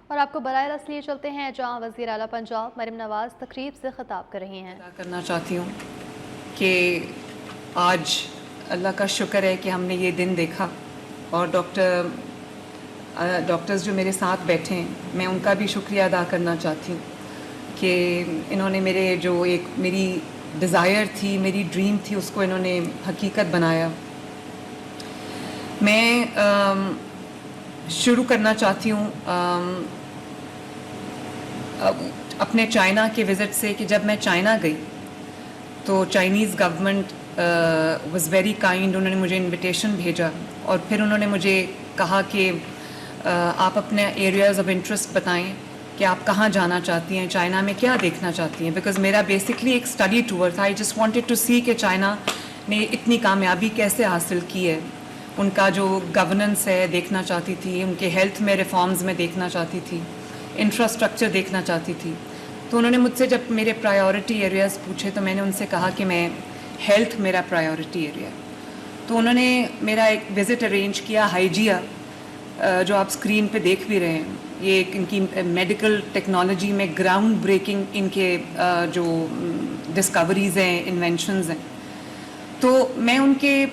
اور آپ کو براہ راست لیے چلتے ہیں جہاں وزیر اعلیٰ پنجاب مریم نواز تقریب سے خطاب کر رہی ہیں. کرنا چاہتی ہوں کہ آج اللہ کا شکر ہے کہ ہم نے یہ دن دیکھا اور ڈاکٹرز جو میرے ساتھ بیٹھے ہیں میں ان کا بھی شکریہ ادا کرنا چاہتی ہوں کہ انہوں نے میری ڈیزائر تھی، میری ڈریم تھی، اس کو انہوں نے حقیقت بنایا. میں شروع کرنا چاہتی ہوں اپنے چائنا کے وزٹ سے کہ جب میں چائنا گئی تو Chinese government was very kind. انہوں نے مجھے انویٹیشن بھیجا اور پھر انہوں نے مجھے کہا کہ آپ اپنے ایریاز آف انٹرسٹ بتائیں کہ آپ کہاں جانا چاہتی ہیں، چائنا میں کیا دیکھنا چاہتی ہیں. بیکاز میرا بیسکلی ایک اسٹڈی ٹور تھا. آئی جسٹ وانٹیڈ ٹو سی کہ چائنا نے اتنی کامیابی کیسے حاصل کی ہے. ان کا جو گورننس ہے دیکھنا چاہتی تھی، ان کے ہیلتھ میں ریفارمز میں دیکھنا چاہتی تھی، انفراسٹرکچر دیکھنا چاہتی تھی. تو انہوں نے مجھ سے جب میرے پرائیورٹی ایریاز پوچھے تو میں نے ان سے کہا کہ میں ہیلتھ میرا پرائیورٹی ایریا ہے. تو انہوں نے میرا ایک وزٹ ارینج کیا ہائیجیا، جو آپ اسکرین پہ دیکھ بھی رہے ہیں. یہ ان کی میڈیکل ٹیکنالوجی میں گراؤنڈ بریکنگ ان کے جو ڈسکوریز ہیں، انوینشنز ہیں. تو میں ان کے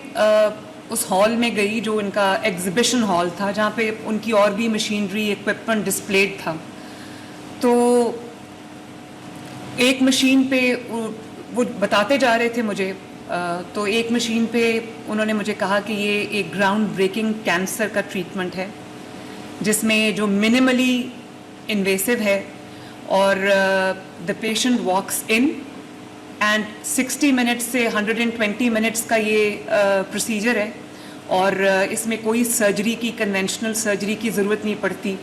اس ہال میں گئی جو ان کا ایگزیبیشن ہال تھا، جہاں پہ ان کی اور بھی مشینری ایکوپمنٹ ڈسپلیڈ تھا. تو ایک مشین پہ وہ بتاتے جا رہے تھے مجھے، تو ایک مشین پہ انہوں نے مجھے کہا کہ یہ ایک گراؤنڈ بریکنگ کینسر کا ٹریٹمنٹ ہے جس میں جو منیملی انویسو ہے اور the patient walks in and 60 minutes سے 120 منٹس کا یہ پروسیجر ہے اور اس میں کوئی سرجری کی کنونشنل سرجری کی ضرورت نہیں پڑتی.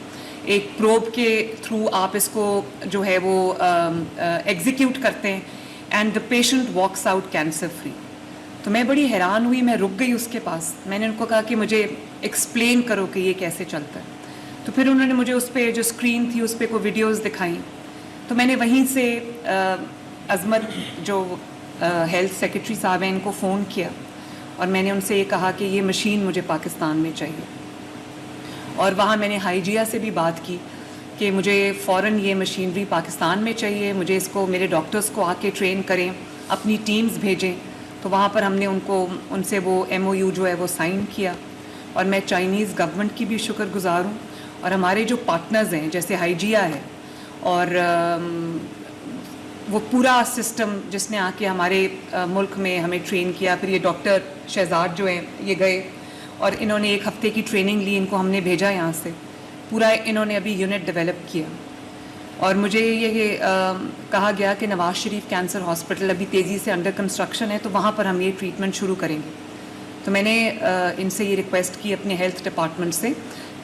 ایک پروب کے تھرو آپ اس کو جو ہے وہ ایگزیکیوٹ کرتے ہیں and the patient walks out cancer free. تو میں بڑی حیران ہوئی، میں رک گئی اس کے پاس. میں نے ان کو کہا کہ مجھے ایکسپلین کرو کہ یہ کیسے چلتا ہے. تو پھر انہوں نے مجھے اس پہ جو اسکرین تھی اس پہ کوئی ویڈیوز دکھائیں. تو میں نے وہیں سے عظمت جو ہیلتھ سیکرٹری صاحب ہیں ان کو فون کیا اور میں نے ان سے یہ کہا کہ یہ مشین مجھے پاکستان میں چاہیے. اور وہاں میں نے ہائیجیا سے بھی بات کی کہ مجھے فوراً یہ مشینری پاکستان میں چاہیے، مجھے اس کو میرے ڈاکٹرز کو آ کے ٹرین کریں، اپنی ٹیمز بھیجیں. تو وہاں پر ہم نے ان سے وہ MOU جو ہے وہ سائن کیا. اور میں چائنیز گورنمنٹ کی بھی شکر گزار ہوں اور ہمارے جو پارٹنرز ہیں جیسے ہائیجیا ہے اور وہ پورا سسٹم جس نے آ کے ہمارے ملک میں ہمیں ٹرین کیا. پھر یہ ڈاکٹر شہزاد جو ہیں یہ گئے اور انہوں نے 1 ہفتے کی ٹریننگ لی، ان کو ہم نے بھیجا یہاں سے. پورا انہوں نے ابھی یونٹ ڈیولپ کیا. اور مجھے یہ کہا گیا کہ نواز شریف کینسر ہاسپٹل ابھی تیزی سے انڈر کنسٹرکشن ہے تو وہاں پر ہم یہ ٹریٹمنٹ شروع کریں گے. تو میں نے ان سے یہ ریکویسٹ کی اپنے ہیلتھ ڈپارٹمنٹ سے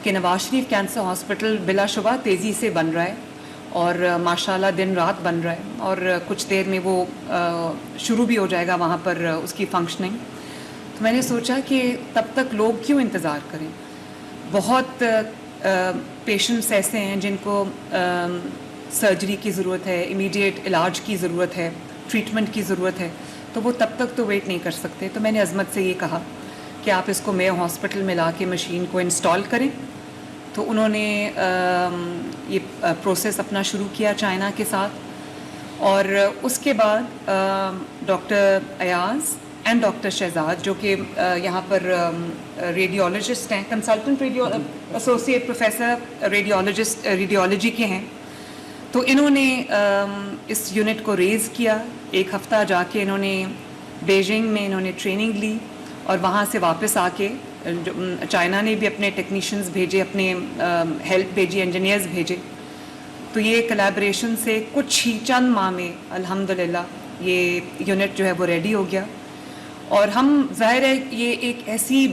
کہ نواز شریف کینسر ہاسپٹل بلا شبہ تیزی سے بن رہا ہے اور ماشاءاللہ دن رات بن رہا ہے اور کچھ دیر میں وہ شروع بھی ہو جائے گا وہاں پر اس کی فنکشننگ. تو میں نے سوچا کہ تب تک لوگ کیوں انتظار کریں. بہت پیشنٹس ایسے ہیں جن کو سرجری کی ضرورت ہے، امیڈیٹ علاج کی ضرورت ہے، ٹریٹمنٹ کی ضرورت ہے، تو وہ تب تک تو ویٹ نہیں کر سکتے. تو میں نے عظمت سے یہ کہا کہ آپ اس کو میو ہاسپٹل میں لا کے مشین کو انسٹال کریں. تو انہوں نے یہ پروسیس اپنا شروع کیا چائنا کے ساتھ. اور اس کے بعد doctor Ayaz and doctor Shahzad جو کہ یہاں پر ریڈیولوجسٹ ہیں، کنسلٹنٹ ایسوسیٹ پروفیسر ریڈیولوجی کے ہیں. تو انہوں نے اس یونٹ کو ریز کیا. 1 ہفتہ جا کے انہوں نے بیجنگ میں انہوں نے ٹریننگ لی اور وہاں سے واپس آ کے چائنا نے بھی اپنے ٹیکنیشینز بھیجے، اپنے ہیلپ بھیجی، انجینئرز بھیجے. تو یہ کلیبریشن سے کچھ ہی چند ماہ میں الحمدللہ یہ یونٹ جو ہے وہ ریڈی ہو گیا. اور ہم ظاہر ہے یہ ایک ایسی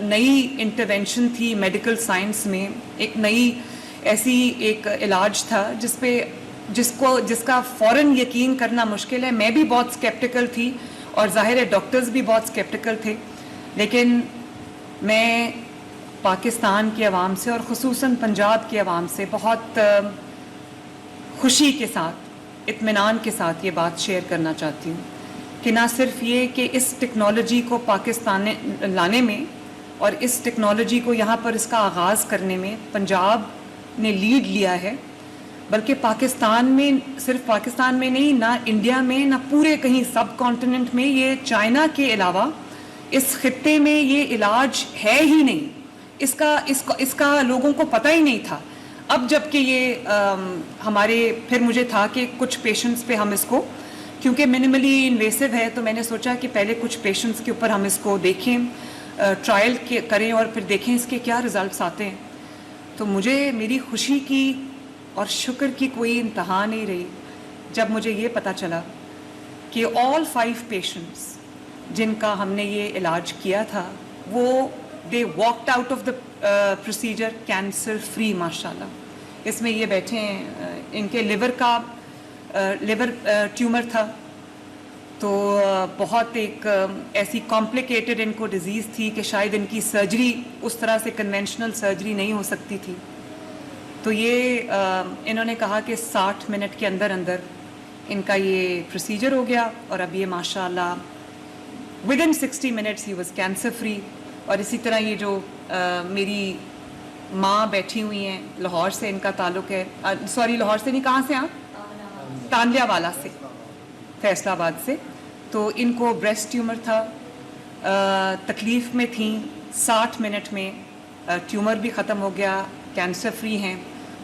نئی انٹرونشن تھی میڈیکل سائنس میں، ایک نئی ایسی ایک علاج تھا جس کا فوراً یقین کرنا مشکل ہے. میں بھی بہت اسکیپٹیکل تھی اور ظاہر ہے ڈاکٹرز بھی بہت اسکیپٹیکل تھے. لیکن میں پاکستان کی عوام سے اور خصوصاً پنجاب کی عوام سے بہت خوشی کے ساتھ، اطمینان کے ساتھ یہ بات شیئر کرنا چاہتی ہوں کہ نہ صرف یہ کہ اس ٹیکنالوجی کو پاکستان لانے میں اور اس ٹیکنالوجی کو یہاں پر اس کا آغاز کرنے میں پنجاب نے لیڈ لیا ہے, بلکہ پاکستان میں, صرف پاکستان میں نہیں, نہ انڈیا میں, نہ پورے کہیں سب کانٹیننٹ میں, یہ چائنا کے علاوہ اس خطے میں یہ علاج ہے ہی نہیں. اس کا لوگوں کو پتہ ہی نہیں تھا. اب جب کہ یہ ہمارے, پھر مجھے تھا کہ کچھ پیشنٹس پہ ہم اس کو, کیونکہ منیملی انویسو ہے, تو میں نے سوچا کہ پہلے کچھ پیشنٹس کے اوپر ہم اس کو دیکھیں, ٹرائل کریں اور پھر دیکھیں اس کے کیا ریزلٹس آتے ہیں. تو مجھے میری خوشی کی اور شکر کی کوئی انتہا نہیں رہی جب مجھے یہ پتہ چلا کہ all 5 پیشنٹس جن کا ہم نے یہ علاج کیا تھا, وہ they walked out of the procedure cancer free ماشاءاللہ. اس میں یہ بیٹھے ہیں, ان کے لیور ٹیومر تھا, تو بہت ایک ایسی کمپلیکیٹڈ ان کو ڈیزیز تھی کہ شاید ان کی سرجری اس طرح سے کنونشنل سرجری نہیں ہو سکتی تھی. تو یہ انہوں نے کہا کہ 60 منٹ کے اندر ان کا یہ پروسیجر ہو گیا, اور اب یہ ماشاءاللہ ودن 60 minutes he was cancer free. اور اسی طرح یہ جو میری ماں بیٹھی ہوئی ہیں, لاہور سے ان کا تعلق ہے, سوری لاہور سے نہیں, کہاں سے آپ؟ تانلیہ والا سے, فیصل آباد سے. تو ان کو بریسٹ ٹیومر تھا, تکلیف میں تھیں, 60 منٹ میں ٹیومر بھی ختم ہو گیا, کینسر فری ہیں.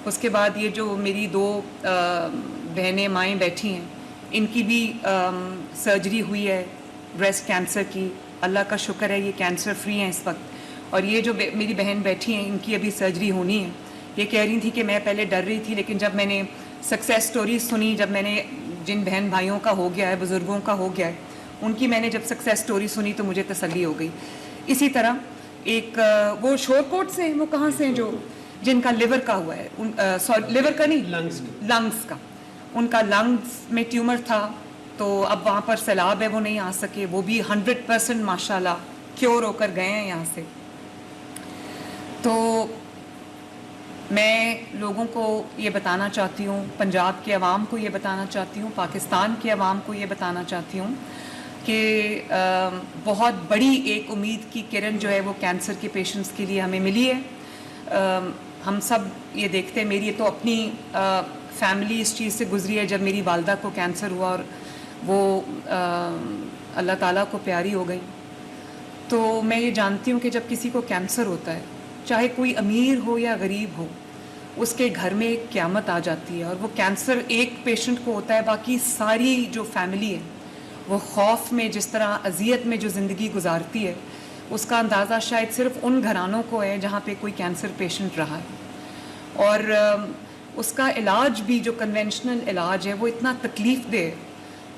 اس کے بعد یہ جو میری 2 بہنیں مائیں بیٹھی ہیں, ان کی بھی سرجری ہوئی ہے بریسٹ کینسر کی. اللہ کا شکر ہے یہ کینسر فری ہیں اس وقت. اور یہ جو میری بہن بیٹھی ہیں, ان کی ابھی سرجری ہونی ہے. یہ کہہ رہی تھی کہ میں پہلے ڈر رہی تھی, لیکن جب میں نے سکسیس سٹوریز سنی, جب میں نے جن بہن بھائیوں کا ہو گیا ہے, بزرگوں کا ہو گیا ہے, ان کی میں نے جب سکسیس سٹوری سنی تو مجھے تسلی ہو گئی. اسی طرح ایک وہ شور کوٹ سے ہیں, وہ کہاں سے ہیں, جو جن کا لیور کا ہوا ہے, لیور کا نہیں, لنگس کا, ان کا لنگس میں ٹیومر تھا, تو اب وہاں پر سیلاب ہے, وہ نہیں آ سکے. وہ بھی 100% ماشاءاللہ کیور ہو کر گئے ہیں یہاں سے. تو میں لوگوں کو یہ بتانا چاہتی ہوں, پنجاب کے عوام کو یہ بتانا چاہتی ہوں, پاکستان کے عوام کو یہ بتانا چاہتی ہوں کہ بہت بڑی ایک امید کی کرن جو ہے وہ کینسر کے پیشنٹس کے لیے ہمیں ملی ہے. ہم سب یہ دیکھتے ہیں, میری تو اپنی فیملی اس چیز سے گزری ہے جب میری والدہ کو کینسر ہوا اور وہ اللہ تعالیٰ کو پیاری ہو گئی. تو میں یہ جانتی ہوں کہ جب کسی کو کینسر ہوتا ہے, چاہے کوئی امیر ہو یا غریب ہو, اس کے گھر میں ایک قیامت آ جاتی ہے. اور وہ کینسر ایک پیشنٹ کو ہوتا ہے, باقی ساری جو فیملی ہے وہ خوف میں, جس طرح اذیت میں جو زندگی گزارتی ہے, اس کا اندازہ شاید صرف ان گھرانوں کو ہے جہاں پہ کوئی کینسر پیشنٹ رہا ہے. اور اس کا علاج بھی جو کنونشنل علاج ہے وہ اتنا تکلیف دہ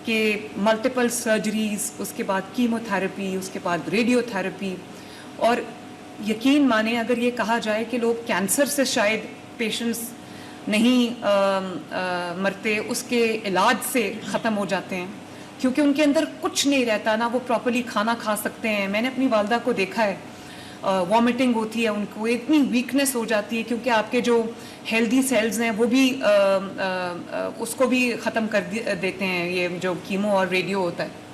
کہ ملٹیپل سرجریز, اس کے بعد کیمو تھراپی, اس کے بعد ریڈیو تھراپی. اور یقین مانیں اگر یہ کہا جائے کہ لوگ کینسر سے شاید پیشنٹس نہیں مرتے, اس کے علاج سے ختم ہو جاتے ہیں, کیونکہ ان کے اندر کچھ نہیں رہتا, نہ وہ پراپرلی کھانا کھا سکتے ہیں. میں نے اپنی والدہ کو دیکھا ہے, وامٹنگ ہوتی ہے ان کو, اتنی ویکنیس ہو جاتی ہے, کیونکہ آپ کے جو ہیلدی سیلز ہیں وہ بھی اس کو بھی ختم کر دیتے ہیں یہ جو کیمو اور ریڈیو ہوتا ہے.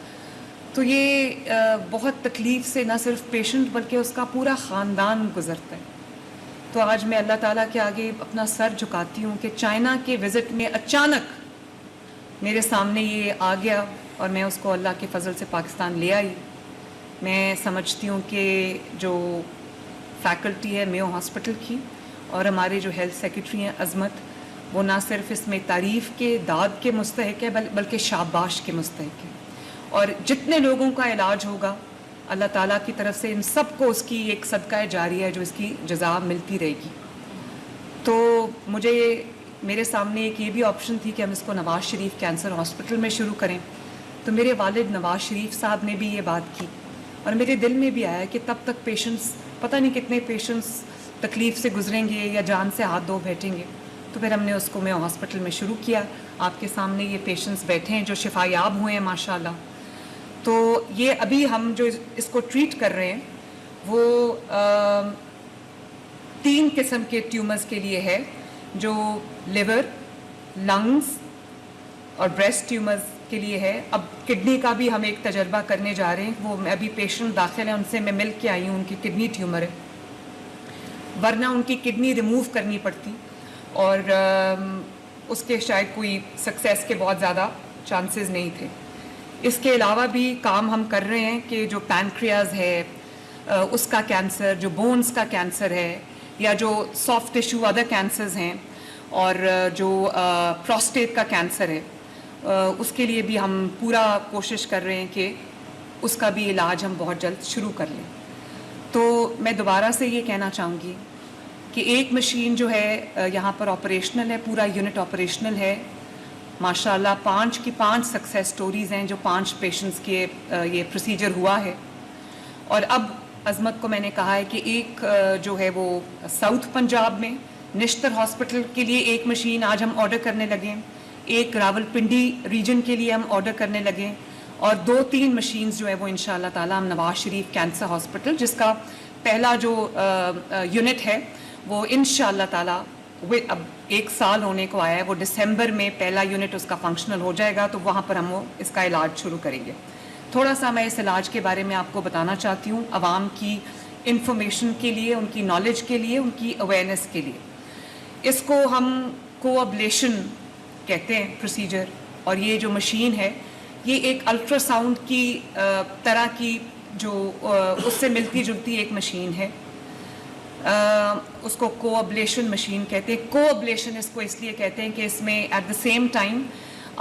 تو یہ بہت تکلیف سے نہ صرف پیشنٹ بلکہ اس کا پورا خاندان گزرتا ہے. تو آج میں اللہ تعالیٰ کے آگے اپنا سر جھکاتی ہوں کہ چائنا کے وزٹ میں اچانک میرے سامنے یہ آ گیا, اور میں اس کو اللہ کے فضل سے پاکستان لے آئی. میں سمجھتی ہوں کہ جو فیکلٹی ہے میو ہاسپٹل کی اور ہمارے جو ہیلتھ سیکرٹری ہیں عظمت, وہ نہ صرف اس میں تعریف کے داد کے مستحق ہے بلکہ شاباش کے مستحق ہے. اور جتنے لوگوں کا علاج ہوگا اللہ تعالیٰ کی طرف سے ان سب کو اس کی ایک صدقہ جاریہ ہے جو اس کی جزا ملتی رہے گی. تو مجھے میرے سامنے ایک یہ بھی آپشن تھی کہ ہم اس کو نواز شریف کینسر ہاسپٹل میں شروع کریں. تو میرے والد نواز شریف صاحب نے بھی یہ بات کی, اور میرے دل میں بھی آیا کہ تب تک پیشنٹس, پتہ نہیں کتنے پیشنٹس تکلیف سے گزریں گے یا جان سے ہاتھ دھو بیٹھیں گے. تو پھر ہم نے اس کو میں ہاسپٹل میں شروع کیا. آپ کے سامنے یہ پیشنٹس بیٹھے ہیں جو شفا یاب ہوئے ہیں ماشاءاللہ. تو یہ ابھی ہم جو اس کو ٹریٹ کر رہے ہیں وہ 3 قسم کے ٹیومرز کے لیے ہے, جو لیور, لنگز اور بریسٹ ٹیومرز کے لیے ہے. اب کڈنی کا بھی ہم ایک تجربہ کرنے جا رہے ہیں, وہ ابھی پیشنٹ داخل ہیں, ان سے میں مل کے آئی ہوں, ان کی کڈنی ٹیومر ہے, ورنہ ان کی کڈنی ریموو کرنی پڑتی. اور اس کے شاید کوئی سکسیس کے بہت زیادہ چانسز نہیں تھے. اس کے علاوہ بھی کام ہم کر رہے ہیں کہ جو پینکریاز ہے اس کا کینسر, جو بونز کا کینسر ہے, یا جو سافٹ ٹیشو ادر کینسرز ہیں, اور جو پروسٹیٹ کا کینسر ہے, اس کے لیے بھی ہم پورا کوشش کر رہے ہیں کہ اس کا بھی علاج ہم بہت جلد شروع کر لیں. تو میں دوبارہ سے یہ کہنا چاہوں گی کہ ایک مشین جو ہے یہاں پر آپریشنل ہے, پورا یونٹ آپریشنل ہے. ماشاءاللہ 5 کی 5 سکسیس سٹوریز ہیں جو 5 پیشنٹس کے یہ پروسیجر ہوا ہے. اور اب عظمت کو میں نے کہا ہے کہ ایک جو ہے وہ ساؤتھ پنجاب میں نشتر ہاسپٹل کے لیے ایک مشین آج ہم آرڈر کرنے لگے, ایک راولپنڈی ریجن کے لیے ہم آرڈر کرنے لگے, اور 2-3 مشینز جو ہے وہ انشاءاللہ تعالی ہم نواز شریف کینسر ہاسپٹل, جس کا پہلا جو یونٹ ہے وہ انشاءاللہ تعالی اب 1 سال ہونے کو آیا ہے, وہ دسمبر میں پہلا یونٹ اس کا فنکشنل ہو جائے گا, تو وہاں پر ہم اس کا علاج شروع کریں گے. تھوڑا سا میں اس علاج کے بارے میں آپ کو بتانا چاہتی ہوں, عوام کی انفارمیشن کے لیے, ان کی نالج کے لیے, ان کی اویئرنیس کے لیے. اس کو ہم کوابلیشن کہتے ہیں پروسیجر, اور یہ جو مشین ہے یہ ایک الٹرا ساؤنڈ کی طرح کی جو اس سے ملتی جلتی ایک مشین ہے. اس کو کوابلیشن مشین کہتے ہیں. کوابلیشن اس کو اس لیے کہتے ہیں کہ اس میں ایٹ دا سیم ٹائم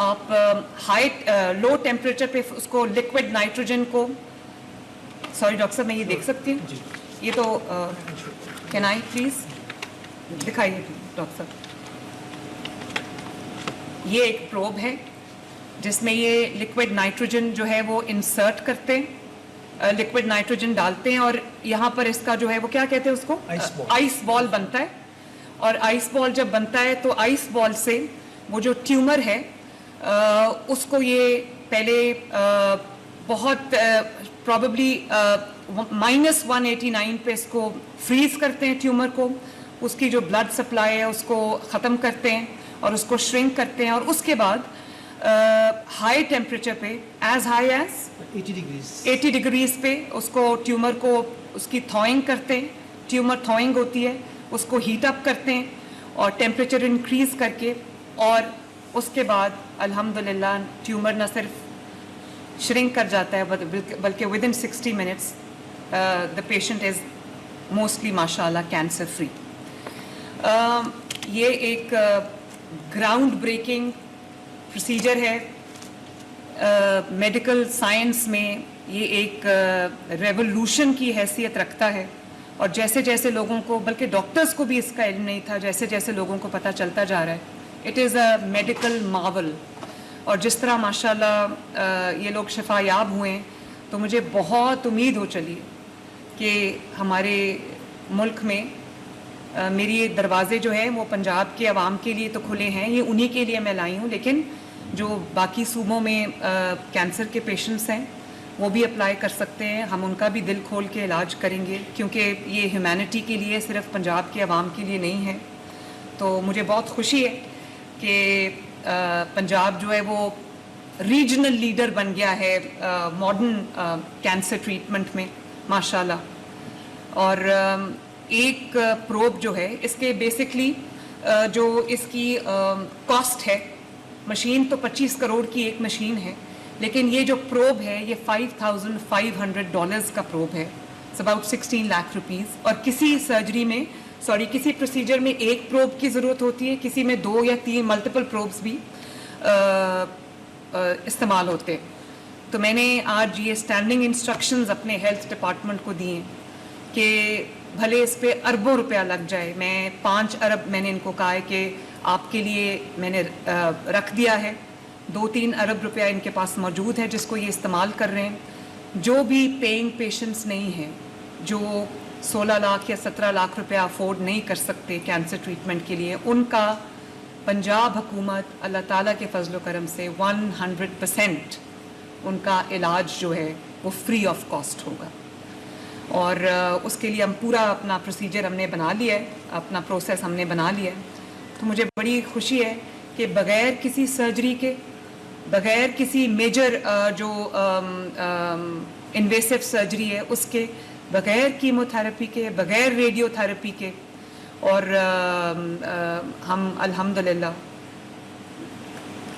آپ لو ٹیمپریچر پہ اس کو لکوڈ نائٹروجن کو, سوری ڈاکٹر صاحب میں یہ دیکھ سکتی ہوں, یہ تو کین آئی پلیز دکھائیے ڈاکٹر صاحب. یہ ایک پروب ہے جس میں یہ لکوڈ نائٹروجن جو ہے وہ انسرٹ کرتے ہیں, لکوڈ نائٹروجن ڈالتے ہیں, اور یہاں پر اس کا جو ہے وہ کیا کہتے ہیں اس کو, آئس بال بنتا ہے. اور آئس بال جب بنتا ہے تو آئس بال سے وہ جو ٹیومر ہے اس کو یہ پہلے بہت پرابیبلی -189 پہ اس کو فریز کرتے ہیں ٹیومر کو, اس کی جو بلڈ سپلائی ہے اس کو ختم کرتے ہیں اور اس کو شرنک کرتے ہیں, اور اس کے بعد ہائی ٹیمپریچر پہ ایز ہائی ایز 80 ڈگریز پہ اس کو ٹیومر کو اس کی تھوئنگ کرتے ہیں. ٹیومر تھوئنگ ہوتی ہے, اس کو ہیٹ اپ کرتے ہیں اور ٹیمپریچر انکریز کر کے, اور اس کے بعد الحمدللہ ٹیومر نہ صرف شرنک کر جاتا ہے بلکہ ودن 60 minutes the patient is mostly ماشاءاللہ کینسر فری. یہ ایک گراؤنڈ بریکنگ پروسیجر ہے میڈیکل سائنس میں. یہ ایک ریولوشن کی حیثیت رکھتا ہے, اور جیسے جیسے لوگوں کو, بلکہ ڈاکٹرز کو بھی اس کا علم نہیں تھا, جیسے جیسے لوگوں کو پتہ چلتا جا رہا ہے, it is a medical marvel. اور جس طرح ماشاءاللہ یہ لوگ شفا یاب ہوئے ہیں, تو مجھے بہت امید ہو چلی کہ ہمارے ملک میں میری یہ دروازے جو ہیں وہ پنجاب کے عوام کے لیے تو کھلے ہیں, یہ انہی کے لیے میں لائی ہوں, لیکن جو باقی صوبوں میں کینسر کے پیشنٹس ہیں وہ بھی اپلائی کر سکتے ہیں. ہم ان کا بھی دل کھول کے علاج کریں گے, کیونکہ یہ ہیومینٹی کے لیے, صرف پنجاب کے عوام کے لیے نہیں ہے. تو مجھے بہت خوشی ہے کہ پنجاب جو ہے وہ ریجنل لیڈر بن گیا ہے ماڈرن کینسر ٹریٹمنٹ میں ماشاءاللہ. اور ایک پروب جو ہے اس کے بیسکلی جو اس کی کاسٹ ہے, مشین تو 25 کروڑ کی ایک مشین ہے, لیکن یہ جو پروب ہے یہ $5,500 کا پروب ہے, اٹس اباؤٹ 16 لاکھ روپیز. اور کسی سرجری میں کسی پروسیجر میں ایک پروب کی ضرورت ہوتی ہے, کسی میں 2 یا 3 ملٹیپل پروبس بھی استعمال ہوتے. تو میں نے آج یہ اسٹینڈنگ انسٹرکشنز اپنے ہیلتھ ڈپارٹمنٹ کو دیے کہ بھلے اس پہ اربوں روپیہ لگ جائے, میں 5 ارب میں نے ان کو کہا ہے کہ آپ کے لیے میں نے رکھ دیا ہے, 2-3 ارب روپیہ ان کے پاس موجود ہے جس کو یہ استعمال کر رہے ہیں. جو بھی پیئنگ پیشنٹس نہیں ہیں, جو 16 لاکھ یا 17 لاکھ روپیہ افورڈ نہیں کر سکتے کینسر ٹریٹمنٹ کے لیے, ان کا پنجاب حکومت اللہ تعالیٰ کے فضل و کرم سے 100% ان کا علاج جو ہے وہ فری آف کاسٹ ہوگا. اور اس کے لیے ہم پورا اپنا پروسیجر ہم نے بنا لیا ہے, اپنا پروسیس ہم نے بنا لیا ہے. تو مجھے بڑی خوشی ہے کہ بغیر کسی سرجری کے, بغیر کسی میجر جو انویسو سرجری ہے اس کے, بغیر کیمو تھراپی کے, بغیر ریڈیو تھراپی کے, اور ہم الحمدللہ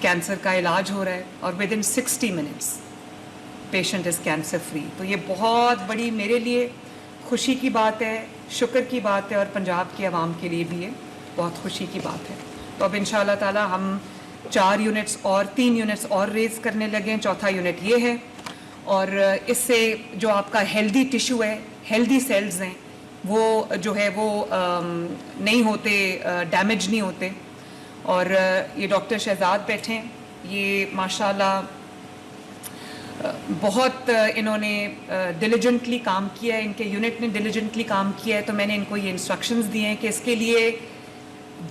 کینسر کا علاج ہو رہا ہے اور with in 60 minutes patient is cancer free. تو یہ بہت بڑی میرے لیے خوشی کی بات ہے, شکر کی بات ہے, اور پنجاب کی عوام کے لیے بھی یہ بہت خوشی کی بات ہے. تو اب انشاءاللہ تعالی ہم 4 یونٹس اور 3 یونٹس اور ریز کرنے لگے. چوتھا یونٹ یہ ہے, اور اس سے جو آپ کا ہیلدی ٹیشو ہے, ہیلدی سیلز ہیں, وہ جو ہے وہ نہیں ہوتے, ڈیمیج نہیں ہوتے. اور یہ ڈاکٹر شہزاد بیٹھے ہیں, یہ ماشاءاللہ بہت انہوں نے ڈیلیجنٹلی کام کیا ہے, ان کے یونٹ نے ڈیلیجنٹلی کام کیا ہے. تو میں نے ان کو یہ انسٹرکشنز دیے ہیں کہ اس کے لیے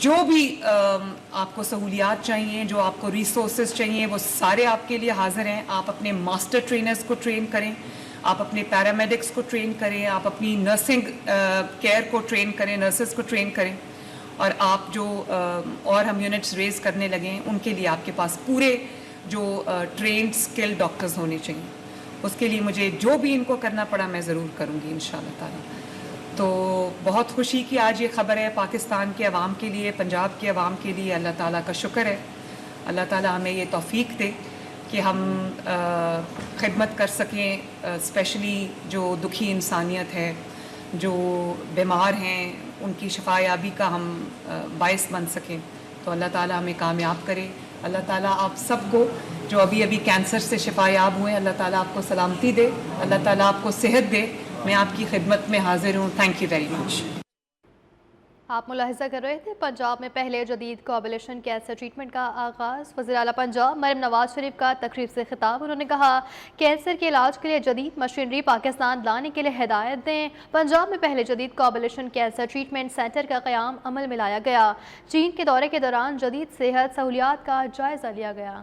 جو بھی آپ کو سہولیات چاہیے, جو آپ کو ریسورسز چاہیے, وہ سارے آپ کے لیے حاضر ہیں. آپ اپنے ماسٹر ٹرینرز کو ٹرین کریں, آپ اپنے پیرامیڈکس کو ٹرین کریں, آپ اپنی نرسنگ کیئر کو ٹرین کریں, نرسز کو ٹرین کریں. اور آپ جو اور ہم یونٹس ریز کرنے لگے ہیں, ان کے لیے آپ کے پاس پورے جو ٹرینڈ اسکل ڈاکٹرز ہونے چاہیے. اس کے لیے مجھے جو بھی ان کو کرنا پڑا میں ضرور کروں گی انشاءاللہ تعالی. تو بہت خوشی کی آج یہ خبر ہے پاکستان کے عوام کے لیے, پنجاب کے عوام کے لیے. اللہ تعالیٰ کا شکر ہے, اللہ تعالیٰ ہمیں یہ توفیق دے کہ ہم خدمت کر سکیں, اسپیشلی جو دکھی انسانیت ہے, جو بیمار ہیں, ان کی شفا یابی کا ہم باعث بن سکیں. تو اللہ تعالیٰ ہمیں کامیاب کرے. اللہ تعالیٰ آپ سب کو جو ابھی ابھی کینسر سے شفا یاب ہوئے, اللہ تعالیٰ آپ کو سلامتی دے, اللہ تعالیٰ آپ کو صحت دے. میں آپ کی خدمت میں حاضر ہوں. Thank you very much. آپ ملاحظہ کر رہے تھے پنجاب میں پہلے جدید کوابولیشن کینسر ٹریٹمنٹ کا آغاز. وزیر اعلیٰ پنجاب مریم نواز شریف کا تقریب سے خطاب. انہوں نے کہا کینسر کے علاج کے لیے جدید مشینری پاکستان لانے کے لیے ہدایت دیں. پنجاب میں پہلے جدید کوابولیشن کینسر ٹریٹمنٹ سینٹر کا قیام عمل میں لایا گیا. چین کے دورے کے دوران جدید صحت سہولیات کا جائزہ لیا گیا.